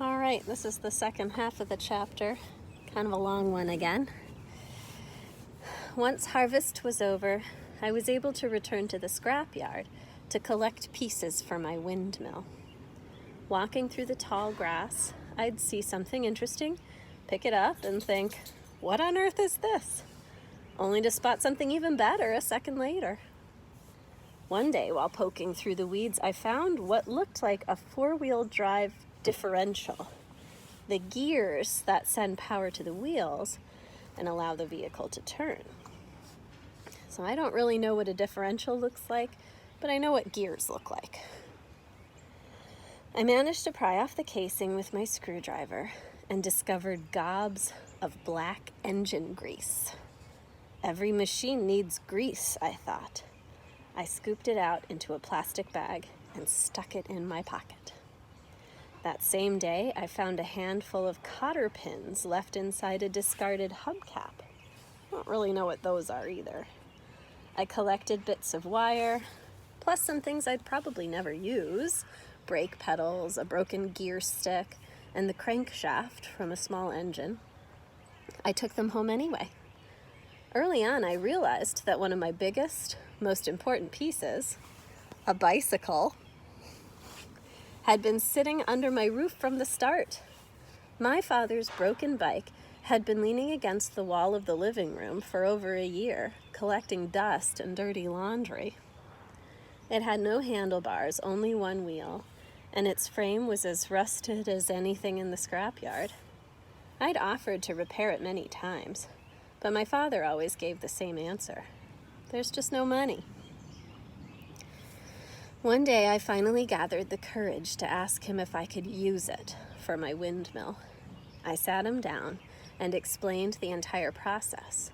All right, this is the second half of the chapter, kind of a long one again. Once harvest was over, I was able to return to the scrapyard to collect pieces for my windmill. Walking through the tall grass, I'd see something interesting, pick it up, and think, what on earth is this? Only to spot something even better a second later. One day, while poking through the weeds, I found what looked like a four-wheel drive differential. The gears that send power to the wheels and allow the vehicle to turn. So I don't really know what a differential looks like, but I know what gears look like. I managed to pry off the casing with my screwdriver and discovered gobs of black engine grease. Every machine needs grease, I thought. I scooped it out into a plastic bag and stuck it in my pocket. That same day, I found a handful of cotter pins left inside a discarded hubcap. I don't really know what those are either. I collected bits of wire, plus some things I'd probably never use, brake pedals, a broken gear stick, and the crankshaft from a small engine. I took them home anyway. Early on, I realized that one of my biggest, most important pieces, a bicycle, had been sitting under my roof from the start. My father's broken bike had been leaning against the wall of the living room for over a year, collecting dust and dirty laundry. It had no handlebars, only one wheel, and its frame was as rusted as anything in the scrapyard. I'd offered to repair it many times, but my father always gave the same answer. There's just no money. One day I finally gathered the courage to ask him if I could use it for my windmill. I sat him down and explained the entire process,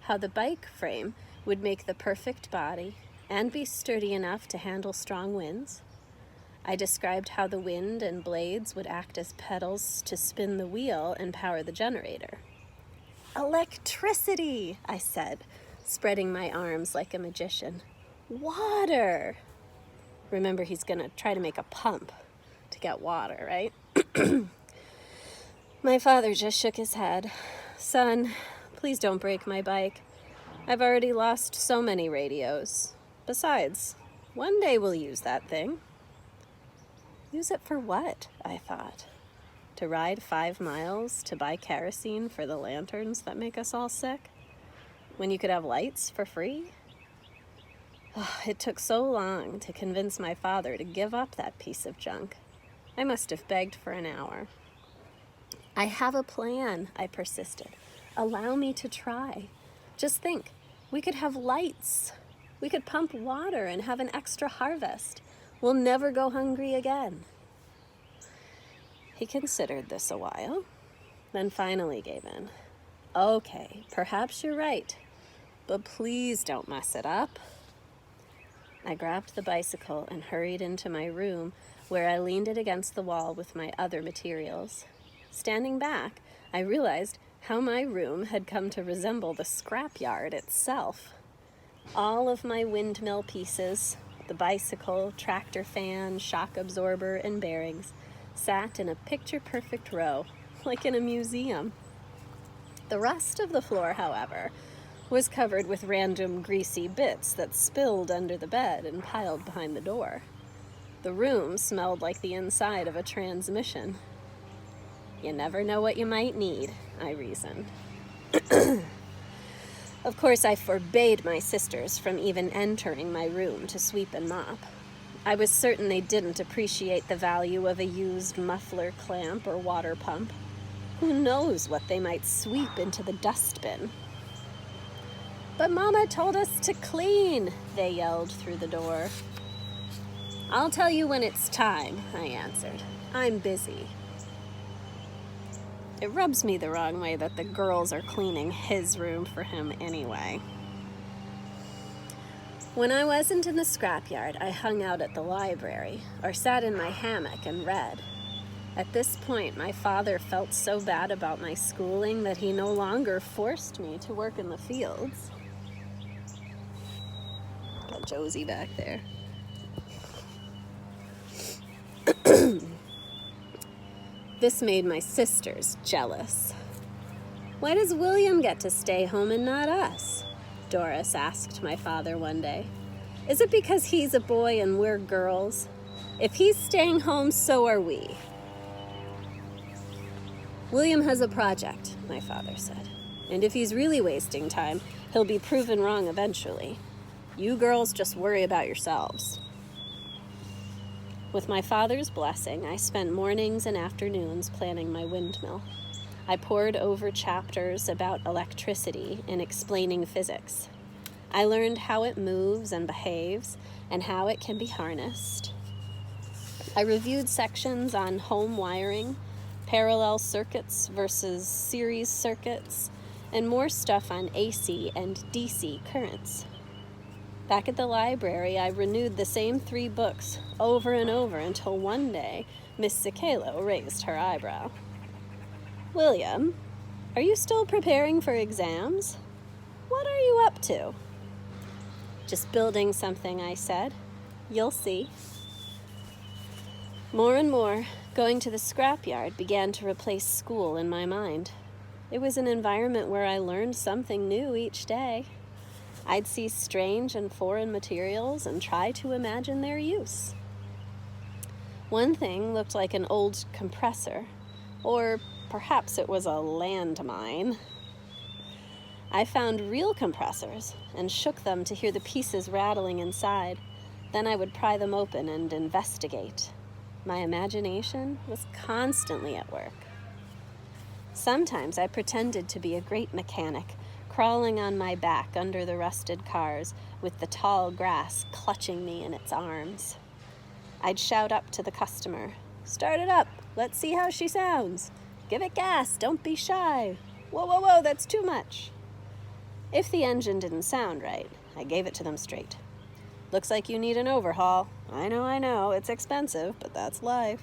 how the bike frame would make the perfect body and be sturdy enough to handle strong winds. I described how the wind and blades would act as pedals to spin the wheel and power the generator. Electricity, I said, spreading my arms like a magician. Water! Remember, he's going to try to make a pump to get water, right? My father just shook his head. Son, please don't break my bike. I've already lost so many radios. Besides, one day we'll use that thing. Use it for what? I thought. To ride 5 miles to buy kerosene for the lanterns that make us all sick? When you could have lights for free? Oh, it took so long to convince my father to give up that piece of junk. I must have begged for an hour. I have a plan, I persisted. Allow me to try. Just think, we could have lights. We could pump water and have an extra harvest. We'll never go hungry again. He considered this a while, then finally gave in. Okay, perhaps you're right, but please don't mess it up. I grabbed the bicycle and hurried into my room, where I leaned it against the wall with my other materials. Standing back, I realized how my room had come to resemble the scrapyard itself. All of my windmill pieces, the bicycle, tractor fan, shock absorber, and bearings, sat in a picture-perfect row, like in a museum. The rest of the floor, however, was covered with random greasy bits that spilled under the bed and piled behind the door. The room smelled like the inside of a transmission. You never know what you might need, I reasoned. Of course, I forbade my sisters from even entering my room to sweep and mop. I was certain they didn't appreciate the value of a used muffler clamp or water pump. Who knows what they might sweep into the dustbin? But Mama told us to clean, they yelled through the door. I'll tell you when it's time, I answered. I'm busy. It rubs me the wrong way that the girls are cleaning his room for him anyway. When I wasn't in the scrapyard, I hung out at the library or sat in my hammock and read. At this point, my father felt so bad about my schooling that he no longer forced me to work in the fields. Got Josie back there. This made my sisters jealous. "Why does William get to stay home and not us?" Doris asked my father one day. "Is it because he's a boy and we're girls? If he's staying home, so are we." "William has a project," my father said. "And if he's really wasting time, he'll be proven wrong eventually. You girls just worry about yourselves." With my father's blessing, I spent mornings and afternoons planning my windmill. I pored over chapters about electricity and explaining physics. I learned how it moves and behaves and how it can be harnessed. I reviewed sections on home wiring, parallel circuits versus series circuits, and more stuff on AC and DC currents. Back at the library, I renewed the same 3 books over and over until one day, Miss Cicalo raised her eyebrow. "William, are you still preparing for exams? What are you up to?" "Just building something," I said. "You'll see." More and more, going to the scrapyard began to replace school in my mind. It was an environment where I learned something new each day. I'd see strange and foreign materials and try to imagine their use. One thing looked like an old compressor, or perhaps it was a landmine. I found real compressors and shook them to hear the pieces rattling inside. Then I would pry them open and investigate. My imagination was constantly at work. Sometimes I pretended to be a great mechanic, crawling on my back under the rusted cars with the tall grass clutching me in its arms. I'd shout up to the customer, "Start it up, let's see how she sounds. Give it gas, don't be shy. Whoa, whoa, whoa, that's too much." If the engine didn't sound right, I gave it to them straight. "Looks like you need an overhaul. I know, it's expensive, but that's life."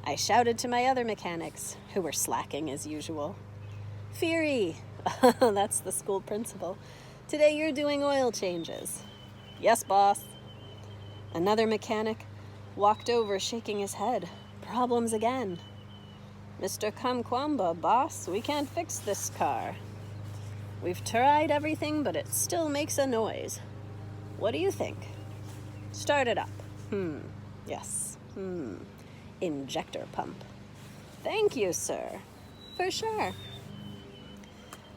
I shouted to my other mechanics, who were slacking as usual. "Feary," that's the school principal, "today you're doing oil changes." "Yes, boss." Another mechanic walked over shaking his head. Problems again. "Mr. Kamkwamba, boss, we can't fix this car. We've tried everything, but it still makes a noise. What do you think?" "Start it up." Yes. Injector pump." "Thank you, sir." "For sure."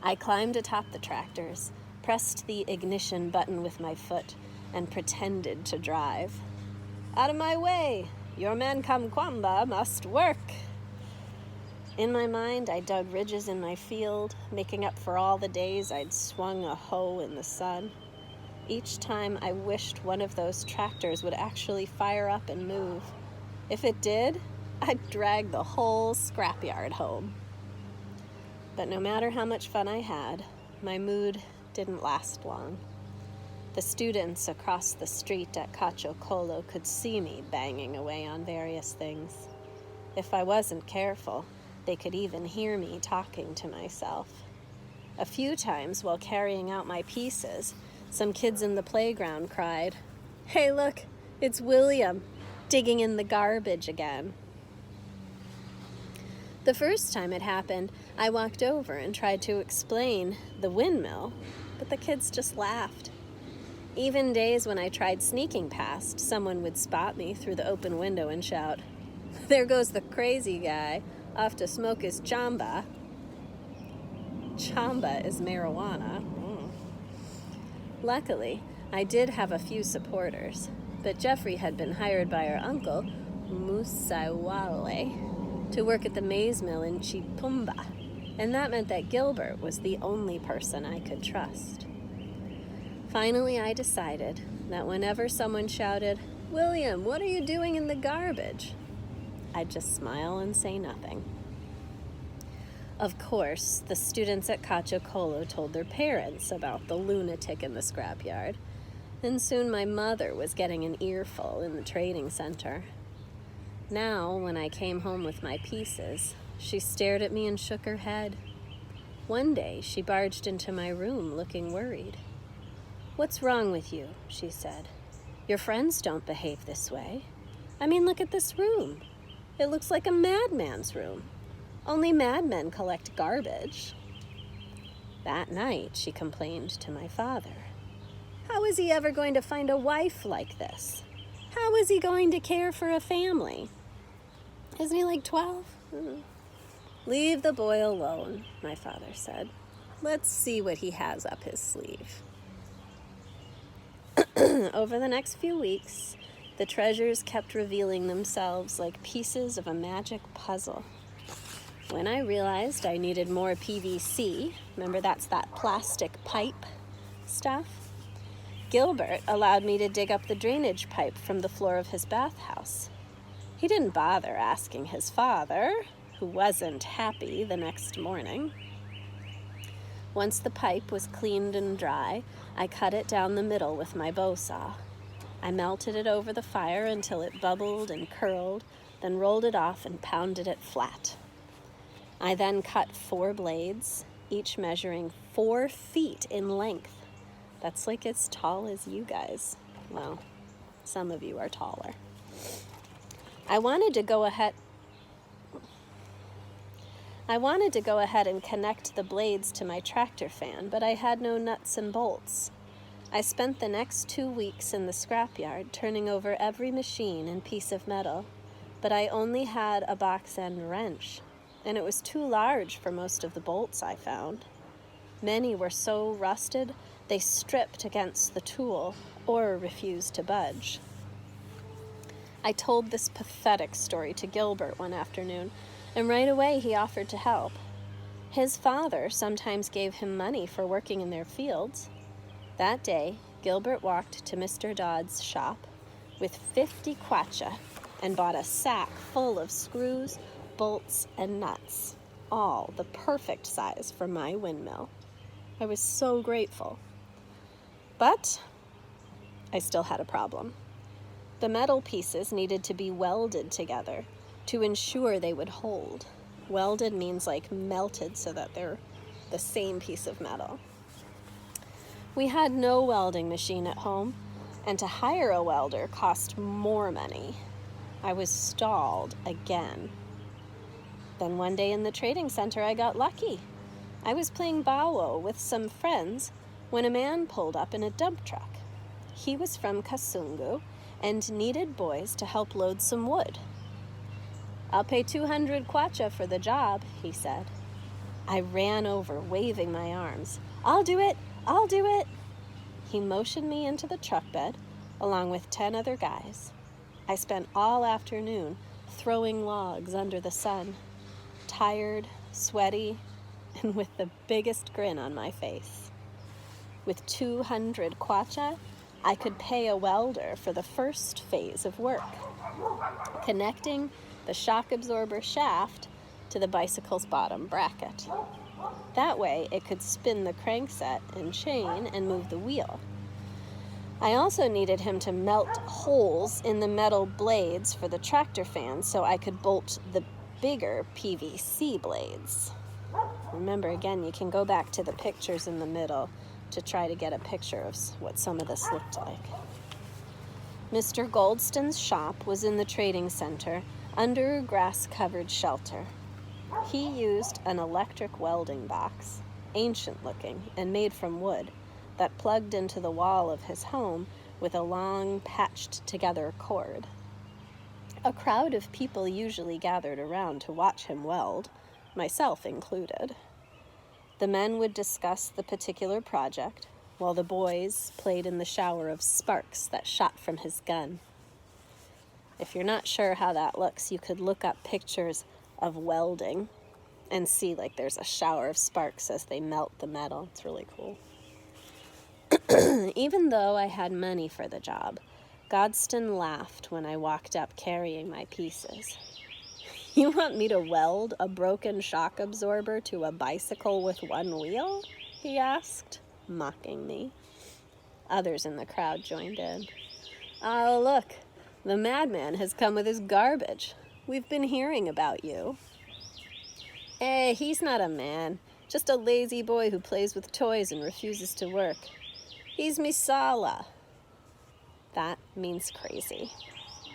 I climbed atop the tractors, pressed the ignition button with my foot, and pretended to drive. "Out of my way! Your man Kamkwamba must work." In my mind, I dug ridges in my field, making up for all the days I'd swung a hoe in the sun. Each time I wished one of those tractors would actually fire up and move. If it did, I'd drag the whole scrapyard home. But no matter how much fun I had, my mood didn't last long. The students across the street at Cacio Colo could see me banging away on various things. If I wasn't careful, they could even hear me talking to myself. A few times while carrying out my pieces, some kids in the playground cried, "Hey, look, it's William, digging in the garbage again." The first time it happened, I walked over and tried to explain the windmill, but the kids just laughed. Even days when I tried sneaking past, someone would spot me through the open window and shout, "There goes the crazy guy, off to smoke his chamba." Chamba is marijuana. Luckily, I did have a few supporters, but Jeffrey had been hired by our uncle, Musaiwale, to work at the maize mill in Chipumba, and that meant that Gilbert was the only person I could trust. Finally, I decided that whenever someone shouted, "William, what are you doing in the garbage?" I'd just smile and say nothing. Of course, the students at Cacio Colo told their parents about the lunatic in the scrapyard, and soon my mother was getting an earful in the trading center. Now, when I came home with my pieces, she stared at me and shook her head. One day, she barged into my room looking worried. "What's wrong with you?" she said. "Your friends don't behave this way. I mean, look at this room. It looks like a madman's room. Only madmen collect garbage." That night, she complained to my father. How is he ever going to find a wife like this? How is he going to care for a family? Isn't he like 12? "Leave the boy alone," my father said. "Let's see what he has up his sleeve." Over the next few weeks, the treasures kept revealing themselves like pieces of a magic puzzle. When I realized I needed more PVC, remember that's that plastic pipe stuff, Gilbert allowed me to dig up the drainage pipe from the floor of his bathhouse. He didn't bother asking his father, who wasn't happy the next morning. Once the pipe was cleaned and dry, I cut it down the middle with my bow saw. I melted it over the fire until it bubbled and curled, then rolled it off and pounded it flat. I then cut 4 blades, each measuring 4 feet in length. That's like as tall as you guys. Well, some of you are taller. I wanted to go ahead and connect the blades to my tractor fan, but I had no nuts and bolts. I spent the next 2 weeks in the scrapyard turning over every machine and piece of metal, but I only had a box end wrench, and it was too large for most of the bolts I found. Many were so rusted they stripped against the tool or refused to budge. I told this pathetic story to Gilbert one afternoon, and right away he offered to help. His father sometimes gave him money for working in their fields. That day, Gilbert walked to Mr. Dodd's shop with 50 kwacha and bought a sack full of screws, bolts, and nuts, all the perfect size for my windmill. I was so grateful. But I still had a problem. The metal pieces needed to be welded together to ensure they would hold. Welded means like melted so that they're the same piece of metal. We had no welding machine at home, and to hire a welder cost more money. I was stalled again. Then one day in the trading center, I got lucky. I was playing bawo with some friends when a man pulled up in a dump truck. He was from Kasungu and needed boys to help load some wood. "I'll pay 200 kwacha for the job," he said. I ran over, waving my arms. "I'll do it! I'll do it!" He motioned me into the truck bed, along with 10 other guys. I spent all afternoon throwing logs under the sun, tired, sweaty, and with the biggest grin on my face. With 200 kwacha, I could pay a welder for the first phase of work, connecting the shock absorber shaft to the bicycle's bottom bracket. That way, it could spin the crankset and chain and move the wheel. I also needed him to melt holes in the metal blades for the tractor fan so I could bolt the bigger PVC blades. Remember, again, you can go back to the pictures in the middle to try to get a picture of what some of this looked like. Mr. Goldston's shop was in the trading center under a grass-covered shelter. He used an electric welding box, ancient looking and made from wood, that plugged into the wall of his home with a long, patched-together cord. A crowd of people usually gathered around to watch him weld, myself included. The men would discuss the particular project, while the boys played in the shower of sparks that shot from his gun. If you're not sure how that looks, you could look up pictures of welding and see like there's a shower of sparks as they melt the metal. It's really cool. Even though I had money for the job, Godston laughed when I walked up carrying my pieces. "You want me to weld a broken shock absorber to a bicycle with one wheel?" he asked, mocking me. Others in the crowd joined in. "Oh, look, the madman has come with his garbage. We've been hearing about you." "Hey, he's not a man, just a lazy boy who plays with toys and refuses to work. He's misala." That means crazy.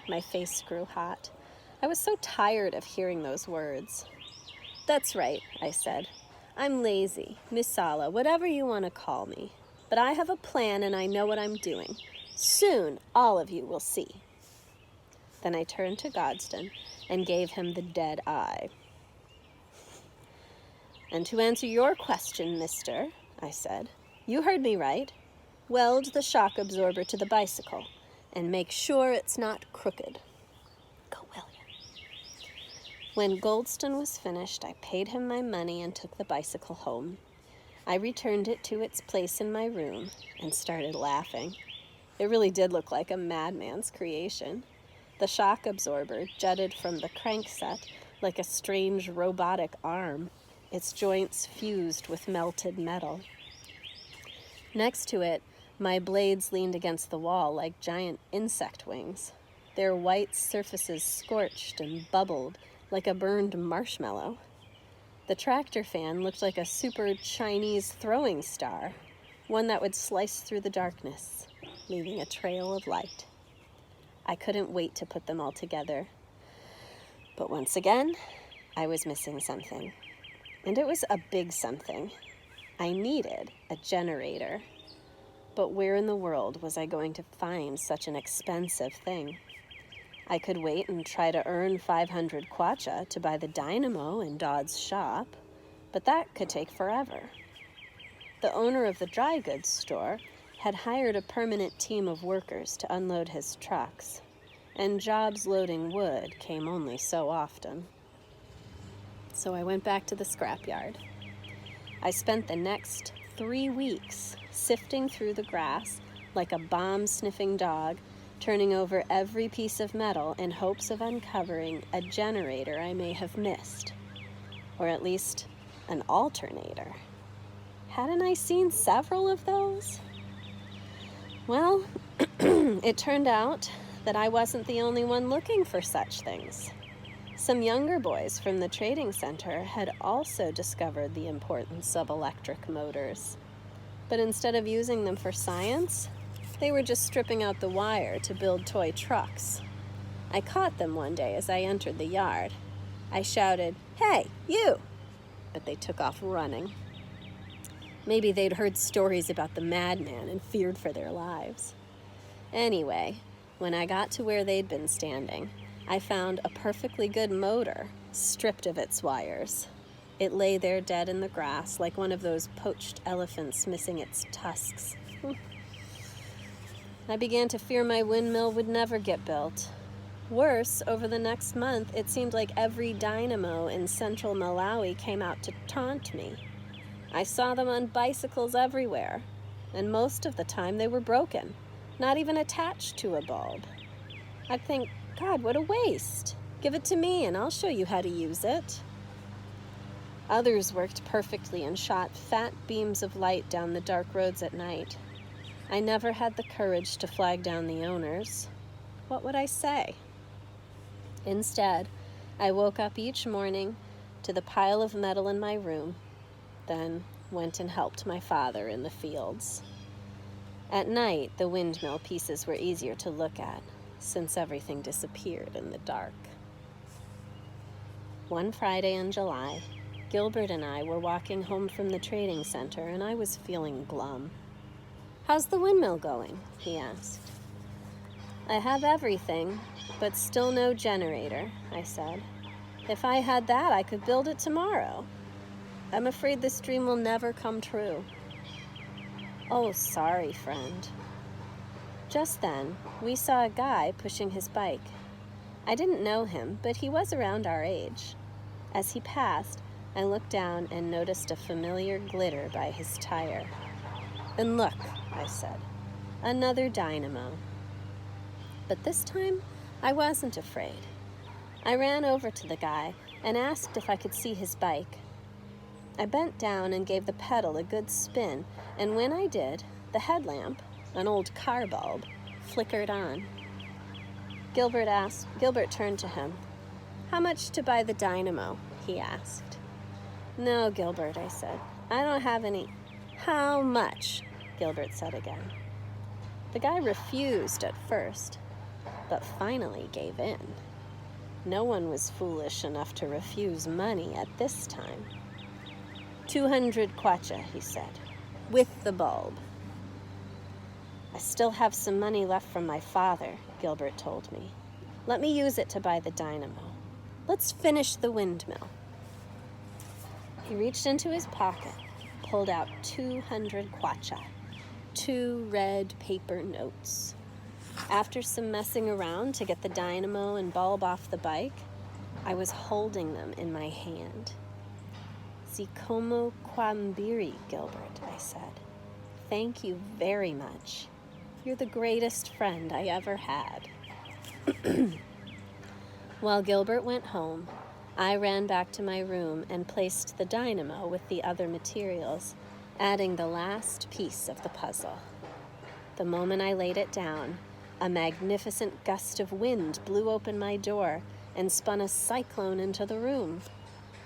My face grew hot. I was so tired of hearing those words. "That's right," I said. "I'm lazy, Misala, whatever you want to call me. But I have a plan and I know what I'm doing. Soon, all of you will see." Then I turned to Godston and gave him the dead eye. "And to answer your question, mister," I said, "you heard me right. Weld the shock absorber to the bicycle and make sure it's not crooked. Go, William." When Goldston was finished, I paid him my money and took the bicycle home. I returned it to its place in my room and started laughing. It really did look like a madman's creation. The shock absorber jutted from the crankset like a strange robotic arm, its joints fused with melted metal. Next to it, my blades leaned against the wall like giant insect wings, their white surfaces scorched and bubbled like a burned marshmallow. The tractor fan looked like a super Chinese throwing star, one that would slice through the darkness, leaving a trail of light. I couldn't wait to put them all together. But once again, I was missing something. And it was a big something. I needed a generator. But where in the world was I going to find such an expensive thing? I could wait and try to earn 500 kwacha to buy the dynamo in Dodd's shop, but that could take forever. The owner of the dry goods store had hired a permanent team of workers to unload his trucks, and jobs loading wood came only so often. So I went back to the scrapyard. I spent the next 3 weeks sifting through the grass like a bomb-sniffing dog, turning over every piece of metal in hopes of uncovering a generator I may have missed, or at least an alternator. Hadn't I seen several of those? Well, it turned out that I wasn't the only one looking for such things. Some younger boys from the trading center had also discovered the importance of electric motors. But instead of using them for science, they were just stripping out the wire to build toy trucks. I caught them one day as I entered the yard. I shouted, "Hey, you!" But they took off running. Maybe they'd heard stories about the madman and feared for their lives. Anyway, when I got to where they'd been standing, I found a perfectly good motor, stripped of its wires. It lay there dead in the grass like one of those poached elephants missing its tusks. I began to fear my windmill would never get built. Worse, over the next month, it seemed like every dynamo in central Malawi came out to taunt me. I saw them on bicycles everywhere, and most of the time they were broken, not even attached to a bulb. I'd think, God, what a waste. Give it to me and I'll show you how to use it. Others worked perfectly and shot fat beams of light down the dark roads at night. I never had the courage to flag down the owners. What would I say? Instead, I woke up each morning to the pile of metal in my room, then went and helped my father in the fields. At night, the windmill pieces were easier to look at, since everything disappeared in the dark. One Friday in July, Gilbert and I were walking home from the trading center, and I was feeling glum. "How's the windmill going?" he asked. "I have everything, but still no generator," I said. "If I had that, I could build it tomorrow. I'm afraid this dream will never come true." "Oh, sorry, friend." Just then, we saw a guy pushing his bike. I didn't know him, but he was around our age. As he passed, I looked down and noticed a familiar glitter by his tire. "And look," I said, "another dynamo." But this time, I wasn't afraid. I ran over to the guy and asked if I could see his bike. I bent down and gave the pedal a good spin, and when I did, the headlamp, an old car bulb, flickered on. Gilbert turned to him. "How much to buy the dynamo?" he asked. "No, Gilbert," I said. "I don't have any." "How much?" Gilbert said again. The guy refused at first, but finally gave in. No one was foolish enough to refuse money at this time. 200 kwacha, he said, with the bulb. I still have some money left from my father, Gilbert told me. Let me use it to buy the dynamo. Let's finish the windmill. He reached into his pocket, pulled out 200 kwacha, 2 red paper notes. After some messing around to get the dynamo and bulb off the bike, I was holding them in my hand. Zikomo kwambiri, Gilbert, I said. Thank you very much. You're the greatest friend I ever had. While Gilbert went home, I ran back to my room and placed the dynamo with the other materials, adding the last piece of the puzzle. The moment I laid it down, a magnificent gust of wind blew open my door and spun a cyclone into the room.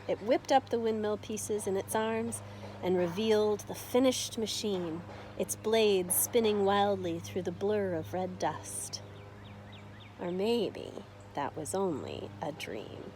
It whipped up the windmill pieces in its arms and revealed the finished machine, its blades spinning wildly through the blur of red dust. Or maybe that was only a dream.